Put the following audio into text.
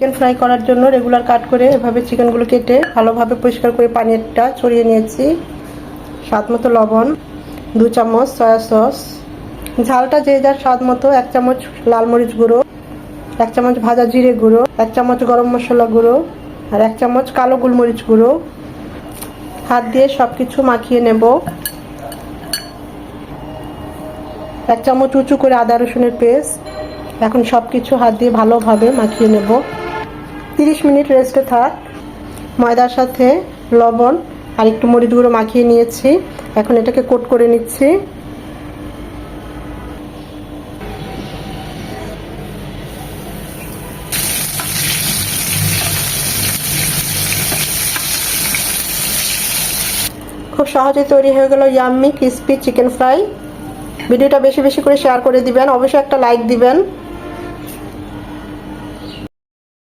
Chicken fry করার জন্য regular কাট করে এভাবে চিকেনগুলো কেটে ভালোভাবে পরিষ্কার করে পানিটা ছড়িয়ে নিয়েছি। স্বাদ মতো লবণ, 2 চামচ সয়া সস, ঝালটা যে যার স্বাদ মতো, 1 চামচ লাল মরিচ গুঁড়ো, 1 চামচ ভাজা জিরে গুঁড়ো, 1 চামচ গরম মশলা গুঁড়ো আর 1 চামচ কালো গোলমরিচ গুঁড়ো। হাত দিয়ে সব কিছু মাখিয়ে নেব। 1 চামচ উঁচু করে আদা রসুনের পেস্ট। এখন সব কিছু হাত দিয়ে ভালোভাবে মাখিয়ে নেব। 30 মিনিট রেস্টে থাক। ময়দার সাথে লবণ আর একটু মরিচ গুঁড়ো মাখিয়ে নিয়েছি। এখন এটাকে কোট করে নিচ্ছি। খুব সহজে তৈরি হয়ে গেল ইয়াম্মি ক্রিস্পি চিকেন ফ্রাই। ভিডিওটা বেশি বেশি করে শেয়ার করে দিবেন, অবশ্যই একটা লাইক দিবেন।